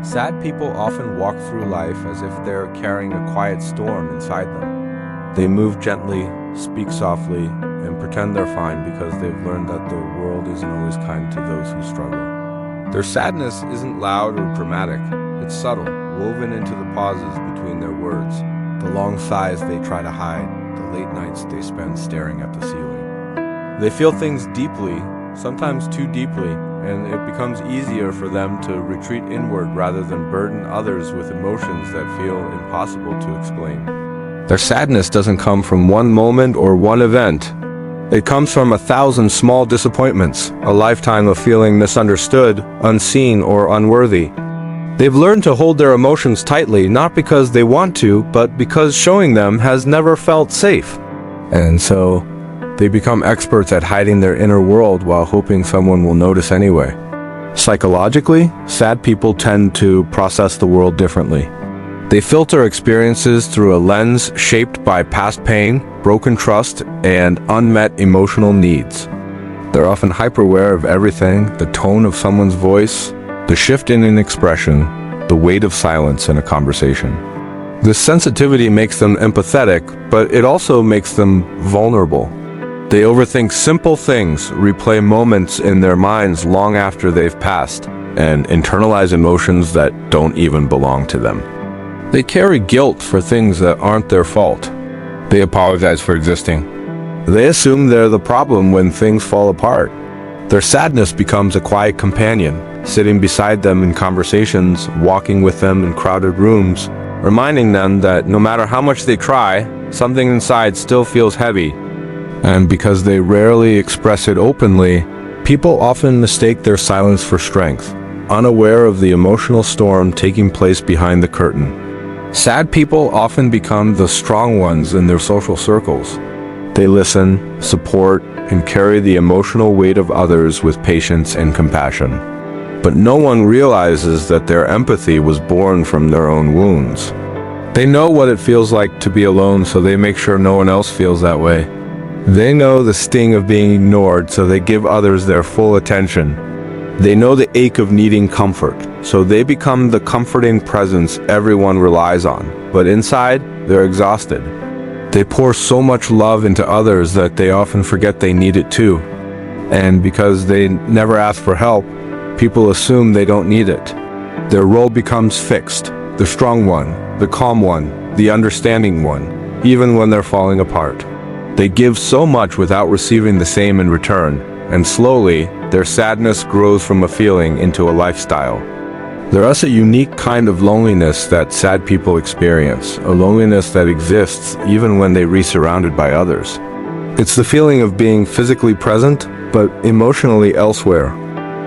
Sad people often walk through life as if they're carrying a quiet storm inside them. They move gently, speak softly, and pretend they're fine because they've learned that the world isn't always kind to those who struggle. Their sadness isn't loud or dramatic. It's subtle, woven into the pauses between their words, the long sighs they try to hide, the late nights they spend staring at the ceiling. They feel things deeply, sometimes too deeply, and it becomes easier for them to retreat inward rather than burden others with emotions that feel impossible to explain. Their sadness doesn't come from one moment or one event. It comes from 1,000 small disappointments, a lifetime of feeling misunderstood, unseen, or unworthy. They've learned to hold their emotions tightly, not because they want to, but because showing them has never felt safe. And so, they become experts at hiding their inner world while hoping someone will notice anyway. Psychologically, sad people tend to process the world differently. They filter experiences through a lens shaped by past pain, broken trust, and unmet emotional needs. They're often hyper-aware of everything, the tone of someone's voice, the shift in an expression, the weight of silence in a conversation. This sensitivity makes them empathetic, but it also makes them vulnerable. They overthink simple things, replay moments in their minds long after they've passed, and internalize emotions that don't even belong to them. They carry guilt for things that aren't their fault. They apologize for existing. They assume they're the problem when things fall apart. Their sadness becomes a quiet companion, sitting beside them in conversations, walking with them in crowded rooms, reminding them that no matter how much they try, something inside still feels heavy. And because they rarely express it openly, people often mistake their silence for strength, unaware of the emotional storm taking place behind the curtain. Sad people often become the strong ones in their social circles. They listen, support, and carry the emotional weight of others with patience and compassion. But no one realizes that their empathy was born from their own wounds. They know what it feels like to be alone, so they make sure no one else feels that way. They know the sting of being ignored, so they give others their full attention. They know the ache of needing comfort, so they become the comforting presence everyone relies on. But inside, they're exhausted. They pour so much love into others that they often forget they need it too. And because they never ask for help, people assume they don't need it. Their role becomes fixed, the strong one, the calm one, the understanding one, even when they're falling apart. They give so much without receiving the same in return, and slowly, their sadness grows from a feeling into a lifestyle. There is a unique kind of loneliness that sad people experience, a loneliness that exists even when they are surrounded by others. It's the feeling of being physically present, but emotionally elsewhere.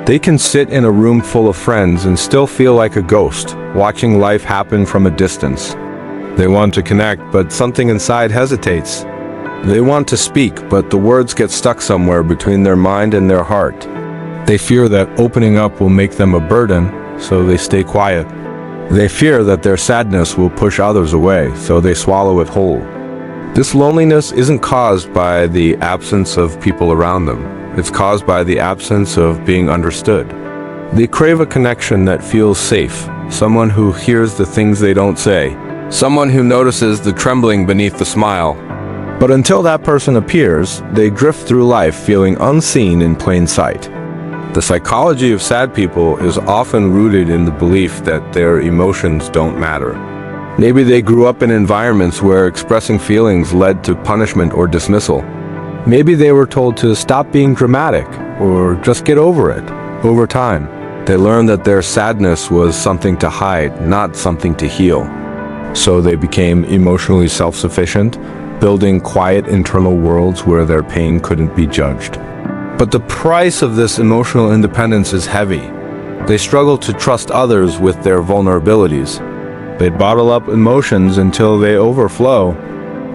They can sit in a room full of friends and still feel like a ghost, watching life happen from a distance. They want to connect, but something inside hesitates. They want to speak, but the words get stuck somewhere between their mind and their heart. They fear that opening up will make them a burden, so they stay quiet. They fear that their sadness will push others away, so they swallow it whole. This loneliness isn't caused by the absence of people around them. It's caused by the absence of being understood. They crave a connection that feels safe, someone who hears the things they don't say, someone who notices the trembling beneath the smile. But until that person appears, they drift through life feeling unseen in plain sight. The psychology of sad people is often rooted in the belief that their emotions don't matter. Maybe they grew up in environments where expressing feelings led to punishment or dismissal. Maybe they were told to stop being dramatic or just get over it. Over time, they learned that their sadness was something to hide, not something to heal. So they became emotionally self-sufficient, building quiet internal worlds where their pain couldn't be judged. But the price of this emotional independence is heavy. They struggle to trust others with their vulnerabilities. They bottle up emotions until they overflow.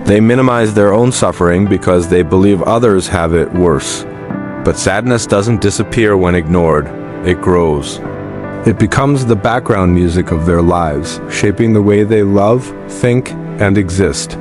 They minimize their own suffering because they believe others have it worse. But sadness doesn't disappear when ignored. It grows. It becomes the background music of their lives, shaping the way they love, think, and exist.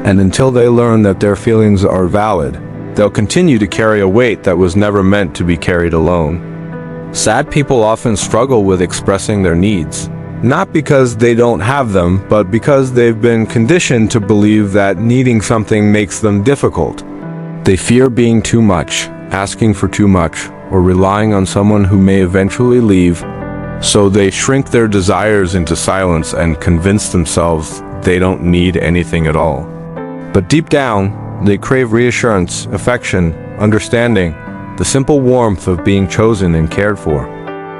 And until they learn that their feelings are valid, they'll continue to carry a weight that was never meant to be carried alone. Sad people often struggle with expressing their needs. Not because they don't have them, but because they've been conditioned to believe that needing something makes them difficult. They fear being too much, asking for too much, or relying on someone who may eventually leave, so they shrink their desires into silence and convince themselves they don't need anything at all. But deep down, they crave reassurance, affection, understanding, the simple warmth of being chosen and cared for.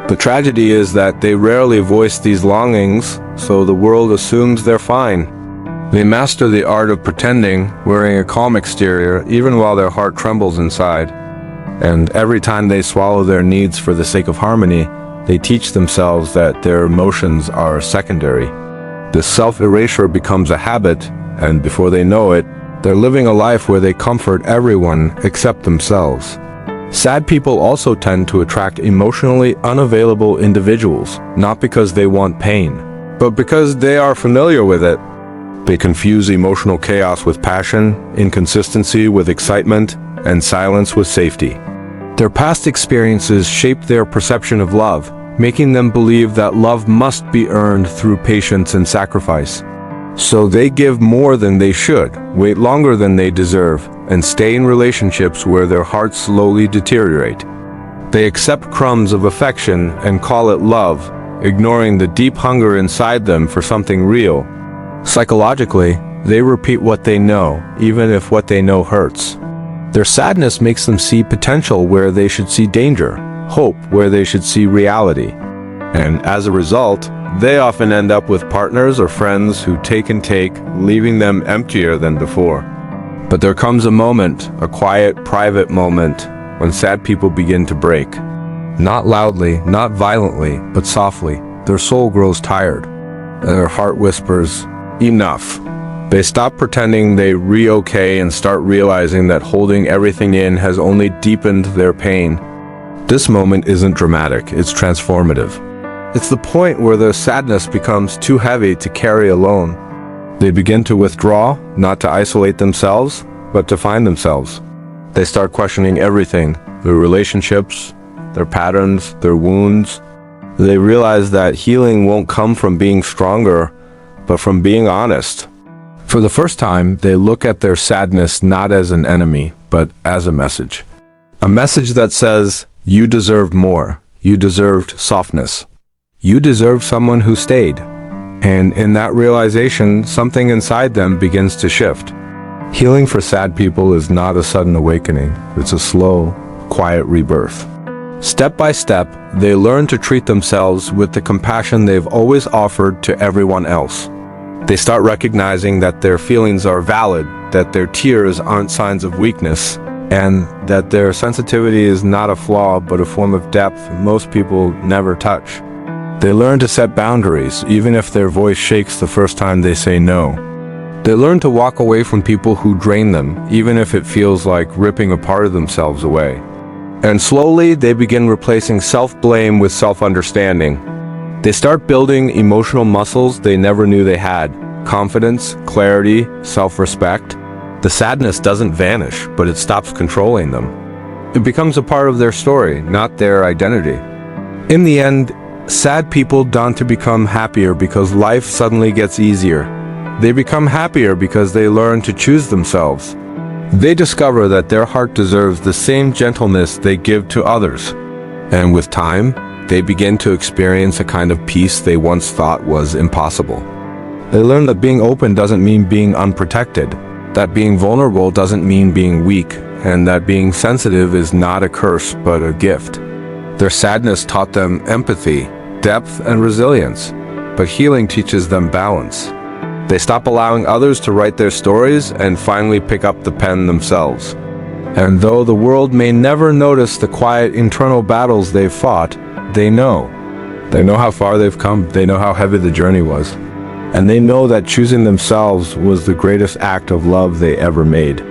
The tragedy is that they rarely voice these longings, so the world assumes they're fine. They master the art of pretending, wearing a calm exterior, even while their heart trembles inside. And every time they swallow their needs for the sake of harmony, they teach themselves that their emotions are secondary. This self-erasure becomes a habit, and before they know it, they're living a life where they comfort everyone except themselves. Sad people also tend to attract emotionally unavailable individuals, not because they want pain, but because they are familiar with it. They confuse emotional chaos with passion, inconsistency with excitement, and silence with safety. Their past experiences shape their perception of love, making them believe that love must be earned through patience and sacrifice. So they give more than they should, wait longer than they deserve, and stay in relationships where their hearts slowly deteriorate. They accept crumbs of affection and call it love, ignoring the deep hunger inside them for something real. Psychologically, they repeat what they know, even if what they know hurts. Their sadness makes them see potential where they should see danger, hope where they should see reality. And as a result, they often end up with partners or friends who take and take, leaving them emptier than before. But there comes a moment, a quiet, private moment, when sad people begin to break. Not loudly, not violently, but softly. Their soul grows tired. Their heart whispers, "Enough." They stop pretending they re-okay and start realizing that holding everything in has only deepened their pain. This moment isn't dramatic, it's transformative. It's the point where their sadness becomes too heavy to carry alone. They begin to withdraw, not to isolate themselves, but to find themselves. They start questioning everything, their relationships, their patterns, their wounds. They realize that healing won't come from being stronger, but from being honest. For the first time, they look at their sadness not as an enemy, but as a message. A message that says, you deserved more. You deserved softness. You deserve someone who stayed. And in that realization, something inside them begins to shift. Healing for sad people is not a sudden awakening. It's a slow, quiet rebirth. Step by step, they learn to treat themselves with the compassion they've always offered to everyone else. They start recognizing that their feelings are valid, that their tears aren't signs of weakness, and that their sensitivity is not a flaw but a form of depth most people never touch. They learn to set boundaries, even if their voice shakes the first time they say no. They learn to walk away from people who drain them, even if it feels like ripping a part of themselves away. And slowly, they begin replacing self-blame with self-understanding. They start building emotional muscles they never knew they had: confidence, clarity, self-respect. The sadness doesn't vanish, but it stops controlling them. It becomes a part of their story, not their identity. In the end, sad people don't become happier because life suddenly gets easier. They become happier because they learn to choose themselves. They discover that their heart deserves the same gentleness they give to others. And with time, they begin to experience a kind of peace they once thought was impossible. They learn that being open doesn't mean being unprotected, that being vulnerable doesn't mean being weak, and that being sensitive is not a curse but a gift. Their sadness taught them empathy, depth, and resilience, but healing teaches them balance. They stop allowing others to write their stories and finally pick up the pen themselves. And though the world may never notice the quiet internal battles they've fought, they know. They know how far they've come, they know how heavy the journey was, and they know that choosing themselves was the greatest act of love they ever made.